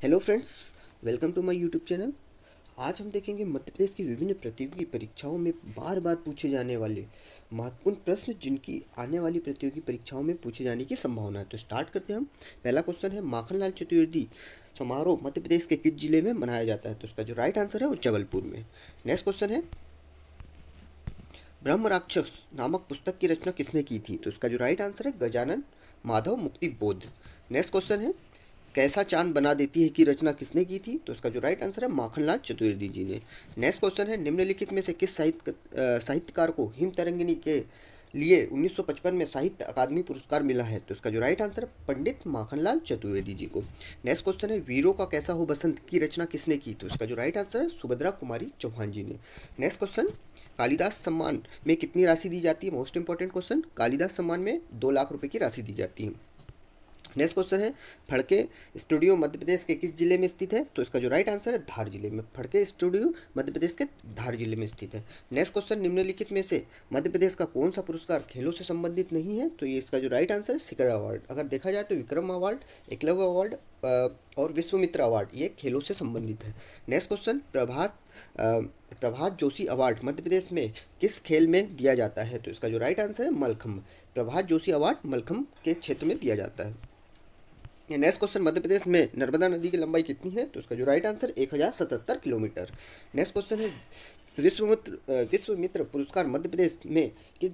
Hello friends, welcome to my YouTube channel. आज हम देखेंगे मध्य प्रदेश की विभिन्न प्रतियोगी परीक्षाओं में बार बार पूछे जाने वाले महत्वपूर्ण प्रश्न जिनकी आने वाली प्रतियोगी परीक्षाओं में पूछे जाने की संभावना है। तो स्टार्ट करते हैं हम। पहला क्वेश्चन है, माखनलाल चतुर्वेदी समारोह मध्य प्रदेश के किस जिले में मनाया जाता है? तो उसका जो राइट आंसर है वो जबलपुर में। नेक्स्ट क्वेश्चन है, ब्रह्म राक्षस नामक पुस्तक की रचना किसने की थी? तो इसका जो राइट आंसर है गजानन माधव मुक्ति बोध। नेक्स्ट क्वेश्चन है, कैसा चांद बना देती है की रचना किसने की थी? तो इसका जो राइट आंसर है माखनलाल चतुर्वेदी जी ने। नेक्स्ट क्वेश्चन है, निम्नलिखित में से किस साहित्यकार को हिम तरंगिनी के लिए 1955 में साहित्य अकादमी पुरस्कार मिला है? तो इसका जो राइट आंसर है पंडित माखनलाल चतुर्वेदी जी को। नेक्स्ट क्वेश्चन है, वीरों का कैसा हो बसंत की रचना किसने की? तो इसका जो राइट आंसर है सुभद्रा कुमारी चौहान जी ने। नेक्स्ट क्वेश्चन, कालिदास सम्मान में कितनी राशि दी जाती है? मोस्ट इंपॉर्टेंट क्वेश्चन, कालिदास सम्मान में 2 लाख रुपए की राशि दी जाती है। नेक्स्ट क्वेश्चन है, फड़के स्टूडियो मध्य प्रदेश के किस जिले में स्थित है? तो इसका जो राइट आंसर है धार जिले में। फड़के स्टूडियो मध्य प्रदेश के धार जिले में स्थित है। नेक्स्ट क्वेश्चन, निम्नलिखित में से मध्य प्रदेश का कौन सा पुरस्कार खेलों से संबंधित नहीं है? तो ये इसका जो राइट आंसर है शिखर अवार्ड। अगर देखा जाए तो विक्रम अवार्ड, एकलव्य अवार्ड और विश्वमित्र अवार्ड ये खेलों से संबंधित है। नेक्स्ट क्वेश्चन, प्रभात जोशी अवार्ड मध्य प्रदेश में किस खेल में दिया जाता है? तो इसका जो राइट आंसर है मलखम्ब। प्रभात जोशी अवार्ड मलखम्ब के क्षेत्र में दिया जाता है। नेक्स्ट क्वेश्चन, मध्य प्रदेश में नर्मदा नदी की लंबाई कितनी है? तो इसका जो right answer 1077 kilometre. Next question है, विश्वमित्र पुरस्कार मध्य प्रदेश में किस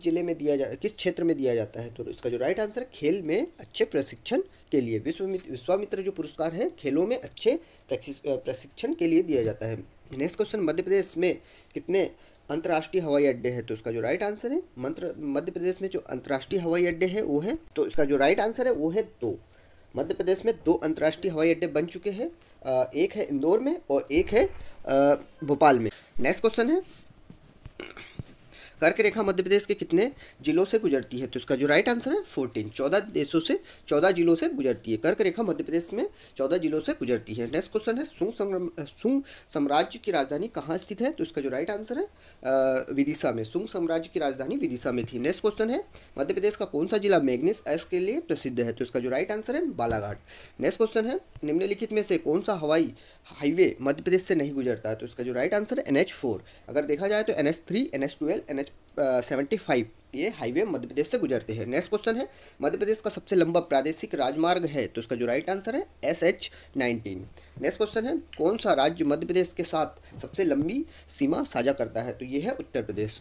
क्षेत्र में दिया जाता है? तो इसका जो राइट आंसर है खेल में अच्छे प्रशिक्षण के लिए। विश्वामित्र जो पुरस्कार है खेलों में अच्छे प्रशिक्षण के लिए दिया जाता है। नेक्स्ट क्वेश्चन, मध्य प्रदेश में कितने अंतर्राष्ट्रीय हवाई अड्डे हैं? तो इसका जो राइट आंसर है मध्य प्रदेश में जो अंतर्राष्ट्रीय हवाई अड्डे हैं वो है, तो इसका जो राइट आंसर है वो है 2। मध्य प्रदेश में 2 अंतर्राष्ट्रीय हवाई अड्डे बन चुके हैं। एक है इंदौर में और एक है भोपाल में। नेक्स्ट क्वेश्चन है, कर्क रेखा मध्य प्रदेश के कितने जिलों से गुजरती है? तो इसका जो राइट आंसर है 14। 14 जिलों से गुजरती है। कर्क रेखा मध्य प्रदेश में 14 जिलों से गुजरती है। नेक्स्ट क्वेश्चन है, सुंग साम्राज्य की राजधानी कहाँ स्थित है? तो इसका जो राइट आंसर है विदिशा में। सुंग साम्राज्य की राजधानी विदिशा में थी। नेक्स्ट क्वेश्चन है, मध्य प्रदेश का कौन सा जिला मैग्नीज एश के लिए प्रसिद्ध है? तो इसका जो राइट आंसर है बालाघाट। नेक्स्ट क्वेश्चन है, निम्नलिखित में से कौन सा हवाई हाईवे मध्य प्रदेश से नहीं गुजरता है? तो इसका जो राइट आंसर है NH4। अगर देखा जाए तो NH3, NH12, NH75 ये हाईवे मध्य प्रदेश से गुजरते हैं। नेक्स्ट क्वेश्चन है, मध्य प्रदेश का सबसे लंबा प्रादेशिक राजमार्ग है? तो इसका जो राइट आंसर है SH19। नेक्स्ट क्वेश्चन है, कौन सा राज्य मध्य प्रदेश के साथ सबसे लंबी सीमा साझा करता है? तो ये है उत्तर प्रदेश।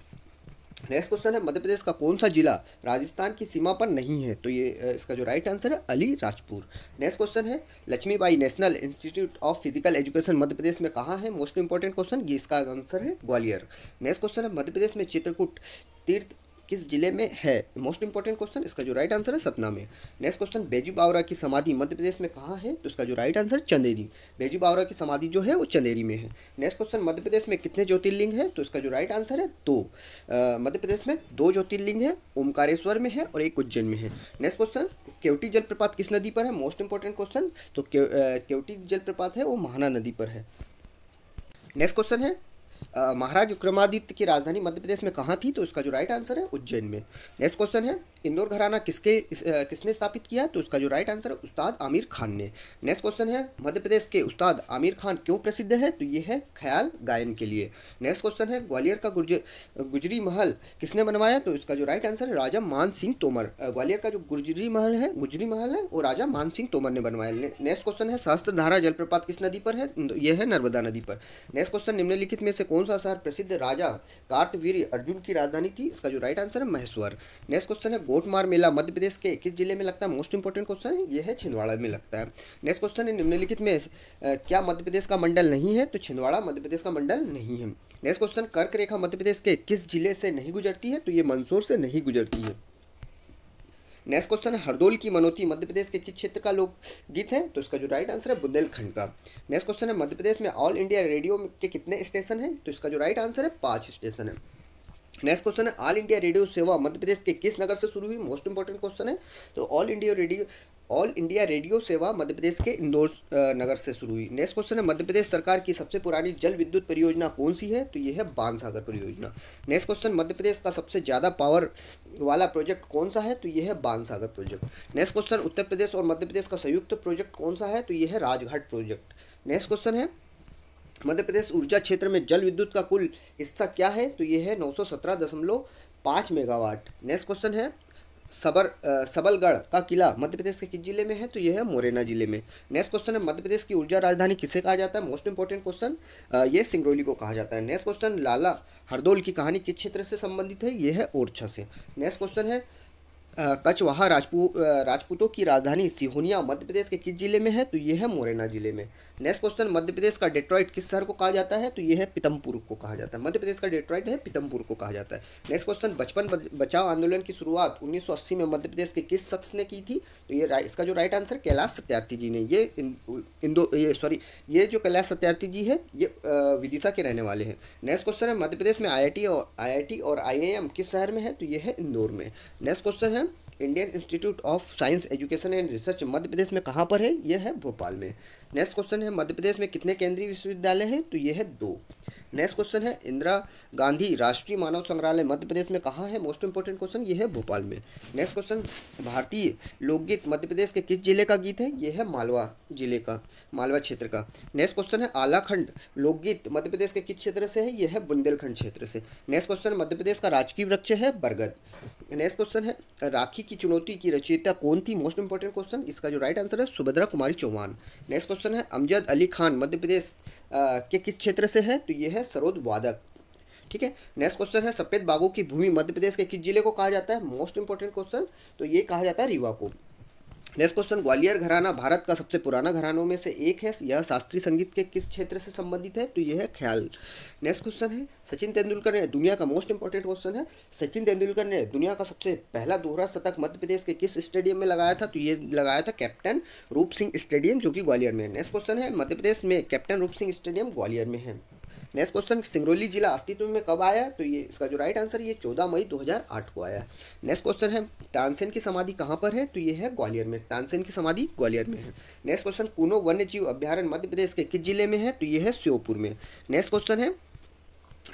नेक्स्ट क्वेश्चन है, मध्य प्रदेश का कौन सा जिला राजस्थान की सीमा पर नहीं है? तो ये इसका जो राइट आंसर है अलीराजपुर। नेक्स्ट क्वेश्चन है, Laxmibai National Institute of Physical Education Madhya Pradesh में कहाँ है? मोस्ट इंपॉर्टेंट क्वेश्चन, ये इसका आंसर है ग्वालियर। नेक्स्ट क्वेश्चन है, मध्य प्रदेश में चित्रकूट तीर्थ किस जिले में है? मोस्ट इंपॉर्टेंट क्वेश्चन, इसका जो राइट आंसर है सतना में। नेक्स्ट क्वेश्चन, बेजू बावरा की समाधि मध्य प्रदेश में कहाँ है? तो इसका जो राइट आंसर चंदेरी। बेजू बावरा की समाधि जो है वो चंदेरी में है। नेक्स्ट क्वेश्चन, मध्य प्रदेश में कितने ज्योतिर्लिंग है? तो इसका जो राइट आंसर है 2। मध्य प्रदेश में 2 ज्योतिर्लिंग है, ओमकारेश्वर में है और एक उज्जैन में है। नेक्स्ट क्वेश्चन, केवटी जलप्रपात किस नदी पर है? मोस्ट इंपॉर्टेंट क्वेश्चन, तो केवटी जलप्रपात है वो महाना नदी पर है। नेक्स्ट क्वेश्चन है, महाराज विक्रमादित्य की राजधानी मध्य प्रदेश में कहाँ थी? तो इसका जो राइट आंसर है उज्जैन में। नेक्स्ट क्वेश्चन है, इंदौर घराना किसने स्थापित किया? तो इसका जो राइट आंसर है उस्ताद आमिर खान ने। नेक्स्ट क्वेश्चन है, मध्य प्रदेश के उस्ताद आमिर खान क्यों प्रसिद्ध है? तो ये है ख्याल गायन के लिए। नेक्स्ट क्वेश्चन है, ग्वालियर का गुजरी महल किसने बनवाया? तो इसका जो राइट आंसर है राजा मान सिंह तोमर। ग्वालियर का जो गुजरी महल है वो राजा मान सिंह तोमर ने बनवाया। नेक्स्ट क्वेश्चन है, सहस्त्रधारा जलप्रपात किस नदी पर है? यह है नर्मदा नदी पर। नेक्स्ट क्वेश्चन, निम्नलिखित में से कौन सा शहर प्रसिद्ध राजा कार्तवीर्य अर्जुन की राजधानी थी? इसका जो राइट आंसर है महेश्वर। नेक्स्ट क्वेश्चन है, गोटमार मेला मध्य प्रदेश के किस जिले में लगता है? मोस्ट इंपॉर्टेंट क्वेश्चन है, ये है छिंदवाड़ा में लगता है। नेक्स्ट क्वेश्चन है, निम्नलिखित में क्या मध्य प्रदेश का मंडल नहीं है? तो छिंदवाड़ा मध्य प्रदेश का मंडल नहीं है। नेक्स्ट क्वेश्चन, कर्क रेखा मध्य प्रदेश के किस जिले से नहीं गुजरती है? तो ये मंदसौर से नहीं गुजरती है। नेक्स्ट क्वेश्चन है, हरदोल की मनोती मध्य प्रदेश के किस क्षेत्र का लोकगीत है? तो इसका जो राइट आंसर है बुंदेलखंड का। नेक्स्ट क्वेश्चन है, मध्य प्रदेश में ऑल इंडिया रेडियो के कितने स्टेशन हैं? तो इसका जो राइट आंसर है 5 स्टेशन है। नेक्स्ट क्वेश्चन है, ऑल इंडिया रेडियो सेवा मध्य प्रदेश के किस नगर से शुरू हुई? मोस्ट इंपॉर्टेंट क्वेश्चन है, तो all India all India radio सेवा मध्य प्रदेश के इंदौर नगर से शुरू हुई। नेक्स्ट क्वेश्चन है, मध्य प्रदेश सरकार की सबसे पुरानी जल विद्युत परियोजना कौन सी है? तो ये है बाणसागर परियोजना। नेक्स्ट क्वेश्चन, मध्य प्रदेश का सबसे ज़्यादा पावर वाला प्रोजेक्ट कौन सा है? तो ये है Bansagar project. Next question, Uttar Pradesh और मध्य प्रदेश का संयुक्त प्रोजेक्ट कौन सा है? तो ये है राजघाट प्रोजेक्ट। नेक्स्ट क्वेश्चन है, मध्य प्रदेश ऊर्जा क्षेत्र में जल विद्युत का कुल हिस्सा क्या है? तो ये है 917.5 मेगावाट। नेक्स्ट क्वेश्चन है, सबलगढ़ का किला मध्य प्रदेश के किस जिले में है? तो यह है मुरैना जिले में। नेक्स्ट क्वेश्चन है, मध्य प्रदेश की ऊर्जा राजधानी किसे कहा जाता है? मोस्ट इंपॉर्टेंट क्वेश्चन, ये सिंगरौली को कहा जाता है। नेक्स्ट क्वेश्चन, लाला हरदौल की कहानी किस क्षेत्र से संबंधित है? यह है ओरछा से। नेक्स्ट क्वेश्चन है, कछवाहा राजपूतों की राजधानी सिहोनिया मध्य प्रदेश के किस जिले में है? तो यह है मुरैना जिले में। नेक्स्ट क्वेश्चन, मध्य प्रदेश का डेट्रॉइट किस शहर को कहा जाता है? तो यह है पीतमपुर को कहा जाता है। मध्य प्रदेश का डेट्रॉइट है पीतमपुर को कहा जाता है। नेक्स्ट क्वेश्चन, बचपन बचाओ आंदोलन की शुरुआत 1980 में मध्य प्रदेश के किस शख्स ने की थी? तो ये इसका जो राइट आंसर कैलाश सत्यार्थी जी ने। ये जो कैलाश सत्यार्थी जी है ये विदिशा के रहने वाले हैं। नेक्स्ट क्वेश्चन है, मध्य प्रदेश में IIT और IIM किस शहर में है? तो ये है इंदौर में। नेक्स्ट क्वेश्चन है, Indian Institute of Science Education and Research Madhya Pradesh में कहाँ पर है? यह है भोपाल में। नेक्स्ट क्वेश्चन है, मध्य प्रदेश में कितने केंद्रीय विश्वविद्यालय हैं? तो यह है 2। नेक्स्ट क्वेश्चन है, इंदिरा गांधी राष्ट्रीय मानव संग्रहालय मध्य प्रदेश में कहाँ है? मोस्ट इंपॉर्टेंट क्वेश्चन, ये है भोपाल में। नेक्स्ट क्वेश्चन, भारतीय लोकगीत मध्य प्रदेश के किस जिले का गीत है? यह है मालवा जिले का, मालवा क्षेत्र का। नेक्स्ट क्वेश्चन है, आलाखंड लोकगीत मध्य प्रदेश के किस क्षेत्र से है? यह है बुंदेलखंड क्षेत्र से। नेक्स्ट क्वेश्चन, मध्य प्रदेश का राजकीय वृक्ष है बरगद। नेक्स्ट क्वेश्चन है, राखी की चुनौती की रचयिता कौन थी? मोस्ट इंपॉर्टेंट क्वेश्चन, इसका जो राइट आंसर है सुभद्रा कुमारी चौहान। नेक्स्ट क्वेश्चन है, अमजद अली खान मध्य प्रदेश के किस क्षेत्र से है? तो यह है सरोद वादक। ठीक है। नेक्स्ट क्वेश्चन है, सफेद बागों की भूमि मध्य प्रदेश के किस जिले को कहा जाता है? मोस्ट इंपॉर्टेंट क्वेश्चन, तो ये कहा जाता है रीवा को। नेक्स्ट क्वेश्चन, ग्वालियर घराना भारत का सबसे पुराना घरानों में से एक है, यह शास्त्रीय संगीत के किस क्षेत्र से संबंधित है? तो यह है ख्याल। नेक्स्ट क्वेश्चन है, सचिन तेंदुलकर ने दुनिया का मोस्ट इंपॉर्टेंट क्वेश्चन है, सचिन तेंदुलकर ने दुनिया का सबसे पहला दोहरा शतक मध्य प्रदेश के किस स्टेडियम में लगाया था? तो ये लगाया था कैप्टन रूप सिंह स्टेडियम जो कि ग्वालियर में है। नेक्स्ट क्वेश्चन है, मध्य प्रदेश में कैप्टन रूप सिंह स्टेडियम ग्वालियर में है। नेक्स्ट क्वेश्चन, सिंगरौली जिला अस्तित्व में कब आया? तो ये इसका जो राइट आंसर ये 14 मई 2008 को आया। नेक्स्ट क्वेश्चन है, तानसेन की समाधि कहाँ पर है? तो ये है ग्वालियर में, तानसेन की समाधि ग्वालियर में है। नेक्स्ट क्वेश्चन, कूनो वन्य जीव अभ्यारण्य मध्य प्रदेश के किस जिले में है? तो ये है श्योपुर में। नेक्स्ट क्वेश्चन है,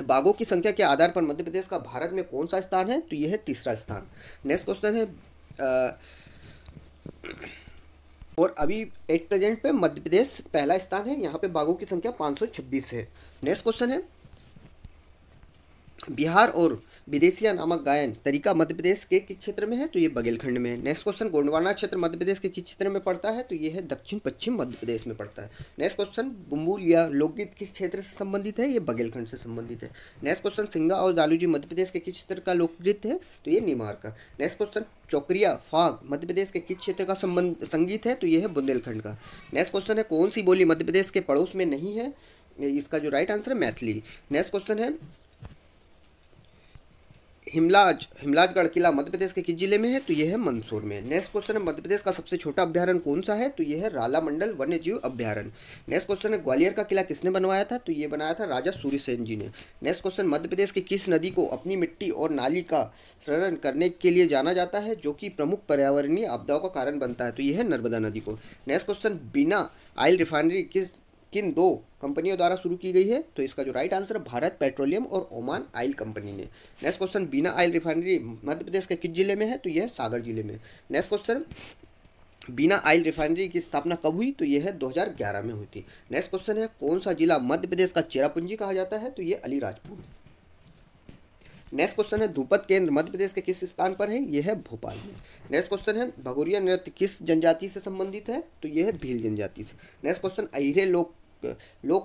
बाघों की संख्या के आधार पर मध्य प्रदेश का भारत में कौन सा स्थान है? तो यह है तीसरा स्थान। नेक्स्ट क्वेश्चन है, और अभी एट प्रेजेंट पे मध्य प्रदेश पहला स्थान है, यहाँ पे बाघों की संख्या 526 है। नेक्स्ट क्वेश्चन है, बिहार और विदेशिया नामक गायन तरीका मध्य प्रदेश के किस क्षेत्र में है? तो ये बघेलखंड में है। नेक्स्ट क्वेश्चन, गोंडवाना क्षेत्र मध्य प्रदेश के किस क्षेत्र में पड़ता है? तो ये है दक्षिण पश्चिम मध्य प्रदेश में पड़ता है। नेक्स्ट क्वेश्चन, बुम्बुल या लोकगीत किस क्षेत्र से संबंधित है? ये बघेलखंड से संबंधित है। नेक्स्ट क्वेश्चन, सिंगा और दालूजी मध्य प्रदेश के किस क्षेत्र का लोकनृत्य है? तो ये निमार का। नेक्स्ट क्वेश्चन, चौकरिया फाग मध्य प्रदेश के किस क्षेत्र का संगीत है? तो ये है बुंदेलखंड का। नेक्स्ट क्वेश्चन है, कौन सी बोली मध्य प्रदेश के पड़ोस में नहीं है? इसका जो राइट आंसर है मैथिली। नेक्स्ट क्वेश्चन है, हिमलाजगढ़ किला मध्य प्रदेश के किस जिले में है? तो यह है मंदसौर में। नेक्स्ट क्वेश्चन है, मध्य प्रदेश का सबसे छोटा अभ्यारण्य कौन सा है? तो यह है राला मंडल वन्य जीव अभ्यारण्य। नेक्स्ट क्वेश्चन है, ग्वालियर का किला किसने बनवाया था? तो ये बनाया था राजा सूर्यसेन जी ने। नेक्स्ट क्वेश्चन, मध्य प्रदेश की किस नदी को अपनी मिट्टी और नाली का संरक्षण करने के लिए जाना जाता है जो कि प्रमुख पर्यावरणीय आपदाओं का कारण बनता है? तो यह है नर्मदा नदी को। नेक्स्ट क्वेश्चन, बिना ऑयल रिफाइनरी किन 2 कंपनियों द्वारा शुरू की गई है? तो इसका जो राइट आंसर है भारत पेट्रोलियम और ओमान ऑयल कंपनी ने। नेक्स्ट क्वेश्चन, बिना ऑयल रिफाइनरी मध्य प्रदेश के किस जिले में है? तो यह है सागर जिले में। नेक्स्ट क्वेश्चन, बिना ऑयल रिफाइनरी की स्थापना कब हुई? तो यह है 2011 में हुई थी। नेक्स्ट क्वेश्चन है, कौन सा जिला मध्य प्रदेश का चेरापूंजी कहा जाता है? तो यह अलीराजपुर। नेक्स्ट क्वेश्चन है, ध्रुपद केंद्र मध्य प्रदेश के किस स्थान पर है? यह है भोपाल में। नेक्स्ट क्वेश्चन है, भगोरिया नृत्य किस जनजाति से संबंधित है? तो यह है भील जनजाति से। नेक्स्ट क्वेश्चन, अहिरे लोक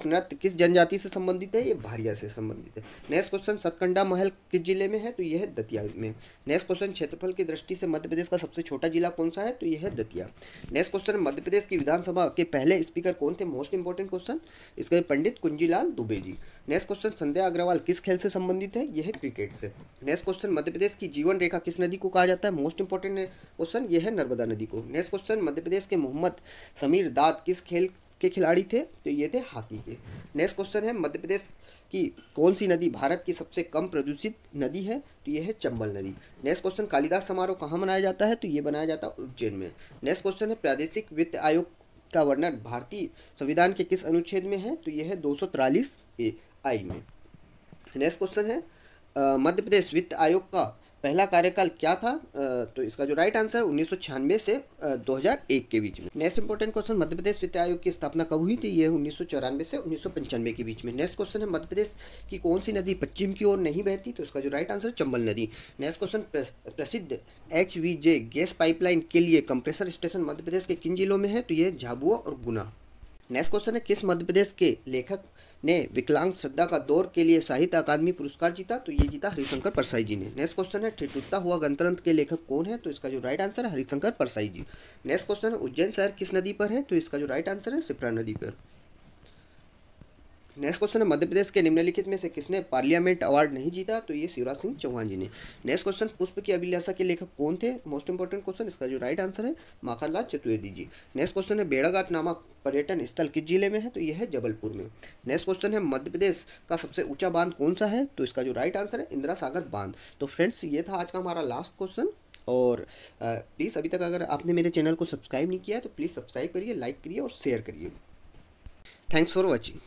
नृत्य किस जनजाति से संबंधित है? ये भारिया से संबंधित है। नेक्स्ट क्वेश्चन, सतकंडा महल किस जिले में है? तो यह है दतिया में। नेक्स्ट क्वेश्चन, क्षेत्रफल की दृष्टि से मध्य प्रदेश का सबसे छोटा जिला कौन सा है? तो यह है दतिया। नेक्स्ट क्वेश्चन, मध्य प्रदेश की विधानसभा के पहले स्पीकर कौन थे? मोस्ट इंपॉर्टेंट क्वेश्चन, इसके पंडित कुंजीलाल दुबे जी। नेक्स्ट क्वेश्चन, संध्या अग्रवाल किस खेल से संबंधित है? यह है क्रिकेट से। नेक्स्ट क्वेश्चन, मध्य प्रदेश की जीवन रेखा किस नदी को कहा जाता है? मोस्ट इंपॉर्टेंट क्वेश्चन, यह है नर्मदा नदी को। नेक्स्ट क्वेश्चन, मध्य प्रदेश के मोहम्मद समीर दाद किस खेल किसके खिलाड़ी थे, तो ये थे हॉकी के। नेक्स्ट क्वेश्चन है मध्य प्रदेश की कौन सी नदी भारत की सबसे कम प्रदूषित नदी है, तो ये है चंबल नदी। नेक्स्ट क्वेश्चन कालिदास समारोह कहाँ मनाया जाता है, तो ये बनाया जाता है उज्जैन में। नेक्स्ट क्वेश्चन है प्रादेशिक वित्त आयोग का वर्णन भारतीय संविधान के किस अनुच्छेद में है, तो यह है 243A में। नेक्स्ट क्वेश्चन है मध्य प्रदेश वित्त आयोग का पहला कार्यकाल क्या था, तो इसका जो राइट आंसर 1996 से 2001 के बीच में। Next important question Madhya Pradesh वित्त आयोग की स्थापना कब हुई थी, ये 1994 से 1995 के बीच में। नेक्स्ट क्वेश्चन है मध्य प्रदेश की कौन सी नदी पश्चिम की ओर नहीं बहती, तो इसका जो राइट आंसर चंबल नदी। नेक्स्ट क्वेश्चन प्रसिद्ध HVJ गैस पाइपलाइन के लिए कंप्रेसर स्टेशन मध्य प्रदेश के किन जिलों में है, तो ये झाबुआ और गुना। नेक्स्ट क्वेश्चन है किस मध्य प्रदेश के लेखक ने विकलांग श्रद्धा का दौर के लिए साहित्य अकादमी पुरस्कार जीता, तो ये जीता हरिशंकर परसाई जी ने। नेक्स्ट क्वेश्चन है टूटता हुआ गणतंत्र के लेखक कौन है, तो इसका जो राइट आंसर है हरिशंकर परसाई जी। नेक्स्ट क्वेश्चन है उज्जैन शहर किस नदी पर है, तो इसका जो राइट आंसर है शिप्रा नदी पर। नेक्स्ट क्वेश्चन है मध्य प्रदेश के निम्नलिखित में से किसने पार्लियामेंट अवार्ड नहीं जीता, तो ये शिवराज सिंह चौहान जी ने। नेक्स्ट क्वेश्चन पुष्प की अभिलाषा के लेखक कौन थे, मोस्ट इंपॉर्टेंट क्वेश्चन, इसका जो राइट आंसर है माखनलाल चतुर्वेदी जी। नेक्स्ट क्वेश्चन है बेड़ाघाट नामक पर्यटन स्थल किस जिले में है, तो यह है जबलपुर में। नेक्स्ट क्वेश्चन है मध्य प्रदेश का सबसे ऊंचा बांध कौन सा है, तो इसका जो राइट आंसर है इंदिरा सागर बांध। तो फ्रेंड्स ये था आज का हमारा लास्ट क्वेश्चन, और प्लीज़ अभी तक अगर आपने मेरे चैनल को सब्सक्राइब नहीं किया है तो प्लीज़ सब्सक्राइब करिए, लाइक करिए और शेयर करिए। Thanks for watching.